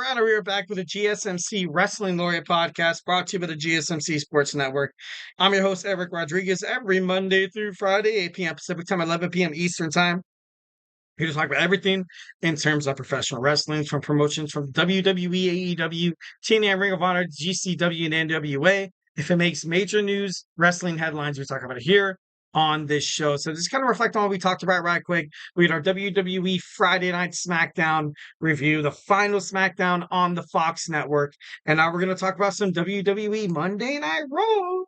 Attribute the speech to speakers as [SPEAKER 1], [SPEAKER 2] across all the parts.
[SPEAKER 1] right, we are back with the GSMC Wrestling Laureate podcast brought to you by the GSMC Sports Network. I'm your host, Eric Rodriguez, every Monday through Friday, 8 p.m. Pacific Time, 11 p.m. Eastern Time. Here to talk about everything in terms of professional wrestling, from promotions from WWE, AEW, TNA, Ring of Honor, GCW, and NWA. If it makes major news, wrestling headlines, we talk about it here on this show. So just kind of reflect on what we talked about right quick. We had our WWE Friday Night SmackDown review, the final SmackDown on the Fox network. And now we're going to talk about some WWE Monday Night Raw.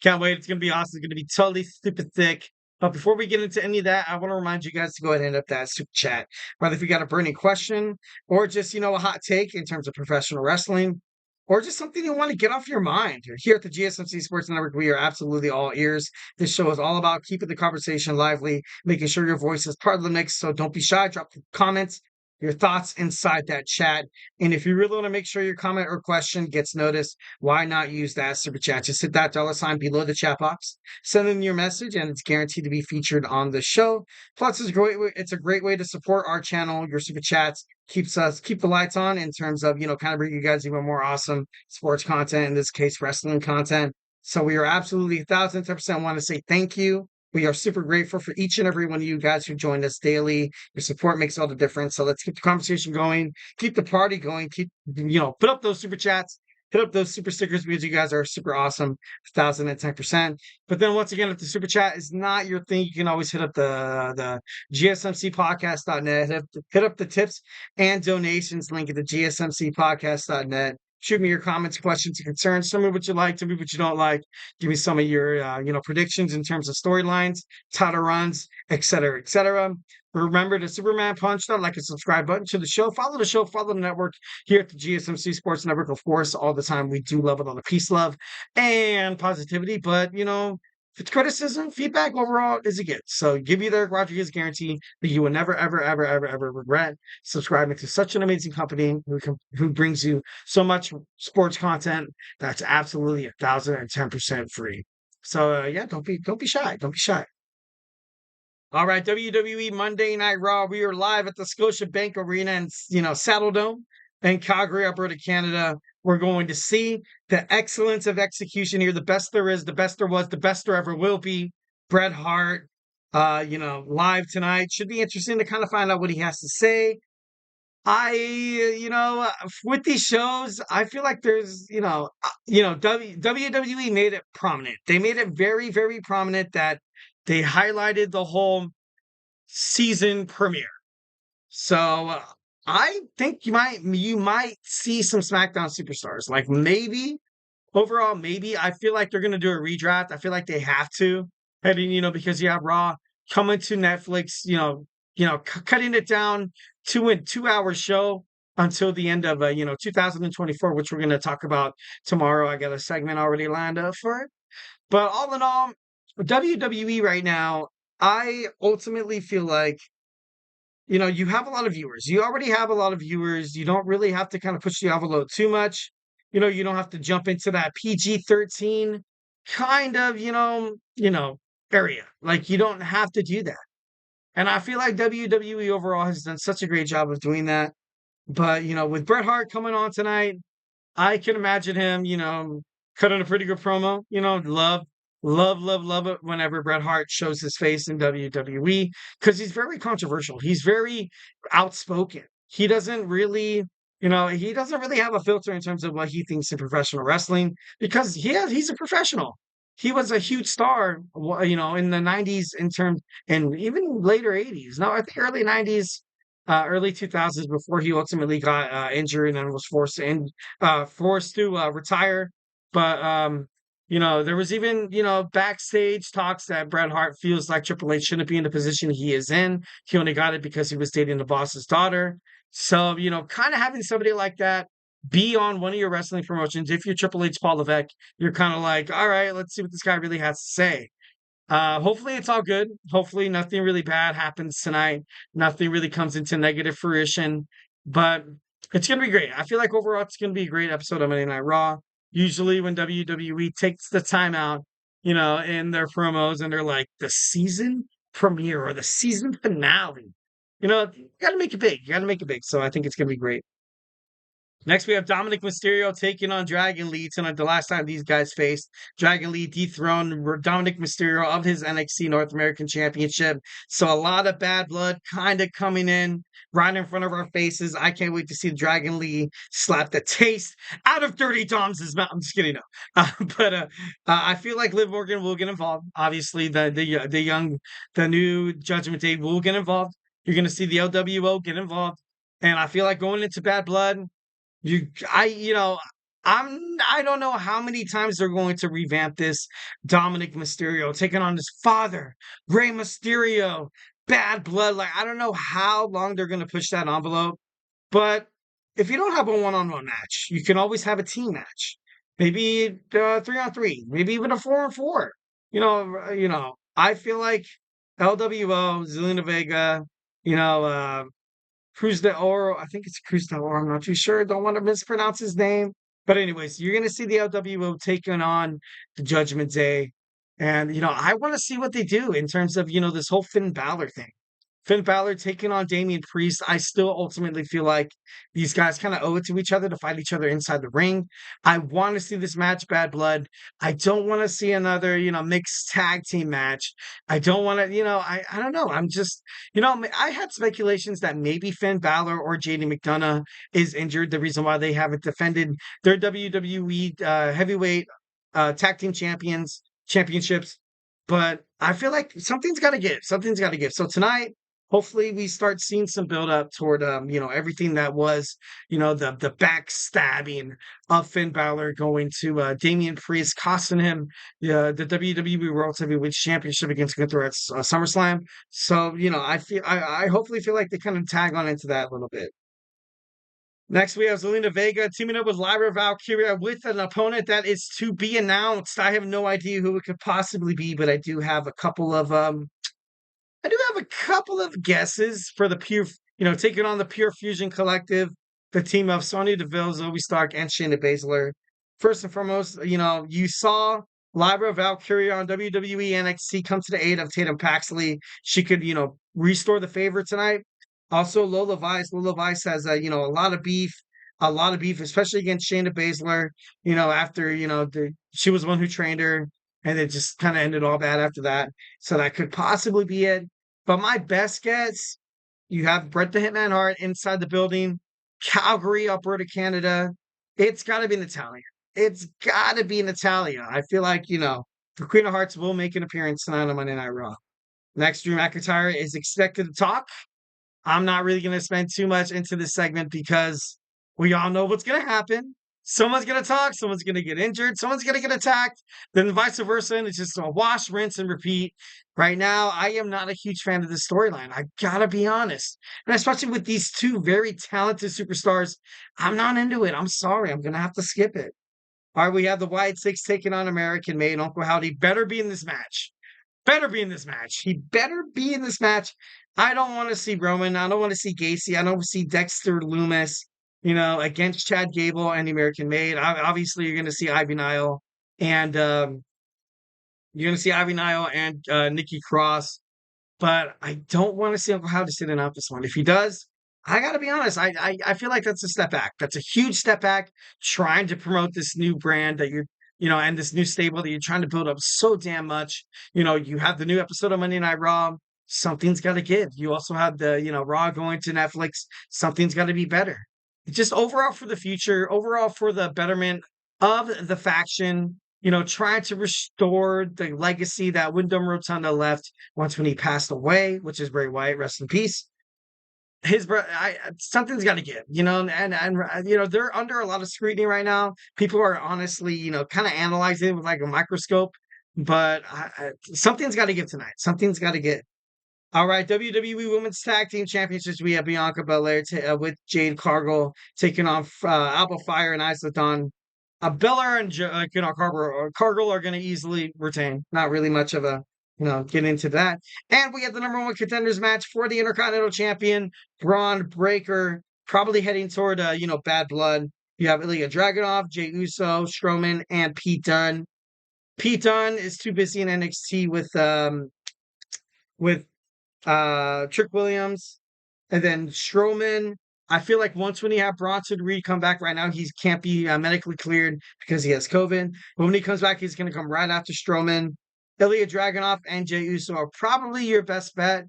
[SPEAKER 1] Can't wait. It's going to be awesome. It's going to be totally stupid thick. But before we get into any of that, I want to remind you guys to go ahead and hit up that super chat. Whether if you got a burning question or just, a hot take in terms of professional wrestling, or just something you want to get off your mind. Here at the GSMC Sports Network, we are absolutely all ears. This show is all about keeping the conversation lively, making sure your voice is part of the mix. So don't be shy. Drop comments, your thoughts inside that chat. And if you really want to make sure your comment or question gets noticed, why not use that super chat? Just hit that $sign below the chat box, send in your message, and it's guaranteed to be featured on the show. Plus, it's a great way to support our channel. Your super chats keep the lights on in terms of, kind of bring you guys even more awesome sports content, in this case, wrestling content. So we are absolutely 1,010% want to say thank you. We are super grateful for each and every one of you guys who join us daily. Your support makes all the difference. So let's keep the conversation going, keep the party going, put up those super chats, hit up those super stickers because you guys are super awesome, 1,010%. But then once again, if the super chat is not your thing, you can always hit up the GSMCpodcast.net, hit up the tips and donations link at the GSMCpodcast.net. Shoot me your comments, questions, and concerns. Tell me what you like. Tell me what you don't like. Give me some of your, predictions in terms of storylines, title runs, et cetera, et cetera. Remember to Superman punch that like and subscribe button to the show. Follow the show. Follow the network here at the GSMC Sports Network. Of course, all the time we do love it on the peace, love, and positivity. But, if it's criticism, feedback overall is a gift. So give you the Eric Rodriguez guarantee that you will never, ever, ever, ever, ever regret subscribing to such an amazing company who brings you so much sports content that's absolutely 1,010% free. So don't be shy. Don't be shy. All right, WWE Monday Night Raw. We are live at the Scotiabank Arena in, Saddle Dome in Calgary, Alberta, Canada. We're going to see the excellence of execution here. The best there is, the best there was, the best there ever will be. Bret Hart, live tonight. Should be interesting to kind of find out what he has to say. With these shows, I feel like there's, WWE made it prominent. They made it very, very prominent that they highlighted the whole season premiere. So I think you might see some SmackDown superstars. Like maybe I feel like they're gonna do a redraft. I feel like they have to heading, because you have Raw coming to Netflix. Cutting it down to a 2-hour show until the end of 2024, which we're gonna talk about tomorrow. I got a segment already lined up for it. But all in all, WWE right now, I ultimately feel like, you have a lot of viewers. You already have a lot of viewers. You don't really have to kind of push the envelope too much. You don't have to jump into that PG-13 kind of, area. Like you don't have to do that. And I feel like WWE overall has done such a great job of doing that. But, with Bret Hart coming on tonight, I can imagine him, cutting a pretty good promo. Love it whenever Bret Hart shows his face in WWE because he's very controversial. He's very outspoken. He doesn't really have a filter in terms of what he thinks in professional wrestling because he's a professional. He was a huge star, in the 90s and even later 80s. No, I think early 90s, early 2000s before he ultimately got injured and was forced to retire. But there was even, backstage talks that Bret Hart feels like Triple H shouldn't be in the position he is in. He only got it because he was dating the boss's daughter. So, kind of having somebody like that be on one of your wrestling promotions, if you're Triple H Paul Levesque, you're kind of like, all right, let's see what this guy really has to say. Hopefully it's all good. Hopefully nothing really bad happens tonight. Nothing really comes into negative fruition. But it's going to be great. I feel like overall it's going to be a great episode of Monday Night Raw. Usually when WWE takes the time out, in their promos and they're like the season premiere or the season finale, you got to make it big. You got to make it big. So I think it's going to be great. Next, we have Dominik Mysterio taking on Dragon Lee tonight. The last time these guys faced, Dragon Lee dethroned Dominik Mysterio of his NXT North American Championship. So a lot of bad blood kind of coming in right in front of our faces. I can't wait to see Dragon Lee slap the taste out of Dirty Dom's mouth. I'm just kidding, no. But I feel like Liv Morgan will get involved. Obviously, the new Judgment Day will get involved. You're going to see the LWO get involved. And I feel like going into Bad Blood, you, I, you know, I don't know how many times they're going to revamp this. Dominik Mysterio taking on his father, Rey Mysterio, Bad Blood. Like, I don't know how long they're going to push that envelope. But if you don't have a one-on-one match, you can always have a team match. Maybe 3-on-3, maybe even a 4-on-4. I feel like LWO, Zelina Vega, you know, Cruz de Oro. I think it's Cruz de Oro. I'm not too sure. Don't want to mispronounce his name. But anyways, you're going to see the LWO taking on the Judgment Day. And, I want to see what they do in terms of, this whole Finn Balor thing. Finn Balor taking on Damian Priest. I still ultimately feel like these guys kind of owe it to each other to fight each other inside the ring. I want to see this match, Bad Blood. I don't want to see another, mixed tag team match. I don't want to, I don't know. I'm just, I had speculations that maybe Finn Balor or JD McDonough is injured. The reason why they haven't defended their WWE heavyweight tag team championships. But I feel like something's got to give. Something's got to give. So tonight, hopefully we start seeing some build up toward everything that was the backstabbing of Finn Balor going to Damian Priest, costing him the WWE World Heavyweight Championship against Gunther at SummerSlam. So I hopefully feel like they kind of tag on into that a little bit. Next, we have Zelina Vega teaming up with Lyra Valkyria with an opponent that is to be announced. I have no idea who it could possibly be, but I do have a couple of guesses for the pure, taking on the Pure Fusion Collective, the team of Sonya Deville, Zoe Stark, and Shayna Baszler. First and foremost, you saw Lyra Valkyria on WWE NXT come to the aid of Tatum Paxley. She could, restore the favor tonight. Also, Lola Vice. Lola Vice has, a lot of beef, especially against Shayna Baszler. After she was the one who trained her, and it just kind of ended all bad after that. So that could possibly be it. But my best guess, you have Bret the Hitman Hart inside the building, Calgary, Alberta, Canada. It's got to be Natalia. It's got to be Natalia. I feel like, the Queen of Hearts will make an appearance tonight on Monday Night Raw. Next, Drew McIntyre is expected to talk. I'm not really going to spend too much into this segment because we all know what's going to happen. Someone's going to talk, someone's going to get injured, someone's going to get attacked, then vice versa, and it's just a wash, rinse, and repeat. Right now, I am not a huge fan of this storyline. I gotta be honest. And especially with these two very talented superstars, I'm not into it. I'm sorry. I'm going to have to skip it. All right, we have the Wyatt Sicks taking on American Made. Uncle Howdy better be in this match. Better be in this match. He better be in this match. I don't want to see Roman. I don't want to see Gacy. I don't want to see Dexter Loomis, against Chad Gable and the American Made. Obviously, you're going to see Ivy Nile and Nikki Cross. But I don't want to see Uncle Howdy sitting out this one. If he does, I got to be honest. I feel like that's a step back. That's a huge step back trying to promote this new brand that you're and this new stable that you're trying to build up so damn much. You have the new episode of Monday Night Raw. Something's got to give. You also have the, Raw going to Netflix. Something's got to be better. Just overall for the future, overall for the betterment of the faction, trying to restore the legacy that Wyndham Rotunda left once when he passed away, which is Bray Wyatt, rest in peace. Something's got to give, and they're under a lot of scrutiny right now. People are honestly, kind of analyzing it with like a microscope, but something's got to give tonight. Something's got to give. All right, WWE Women's Tag Team Championships. We have Bianca Belair with Jade Cargill taking on Alba Fire and Isla Dawn. Belair and Cargill are going to easily retain. Not really much of a get into that. And we have the number one contenders match for the Intercontinental Champion, Braun Breaker, probably heading toward, Bad Blood. You have Ilja Dragunov, Jey Uso, Strowman, and Pete Dunne. Pete Dunne is too busy in NXT with Trick Williams. And then Strowman I feel like once when you have Bronson Reed come back right now, he can't be medically cleared because he has COVID. But when he comes back, he's going to come right after Strowman. Ilja Dragunov and Jey Uso are probably your best bet.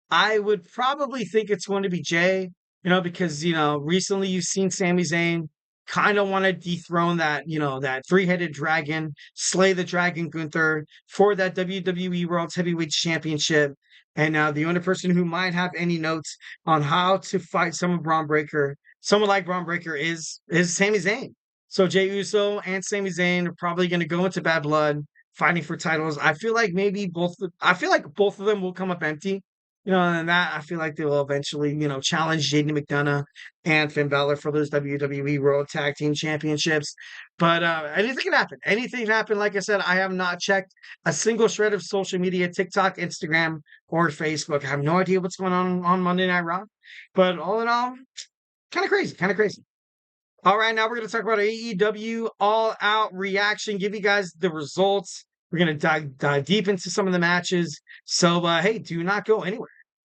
[SPEAKER 1] I would probably think it's going to be Jey, because, recently you've seen Sami Zayn kind of want to dethrone that three-headed dragon, slay the dragon Gunther for that WWE World Heavyweight Championship. And now the only person who might have any notes on how to fight someone like Braun Breaker is Sami Zayn. So Jey Uso and Sami Zayn are probably going to go into Bad Blood fighting for titles. I feel like both of them will come up empty. And that I feel like they will eventually, challenge Jaden McDonough and Finn Balor for those WWE World Tag Team Championships. But anything can happen. Anything can happen. Like I said, I have not checked a single shred of social media, TikTok, Instagram, or Facebook. I have no idea what's going on Monday Night Raw. But all in all, kind of crazy, kind of crazy. All right, now we're going to talk about AEW All Out Reaction, give you guys the results. We're going to dive deep into some of the matches. So, hey, do not go anywhere.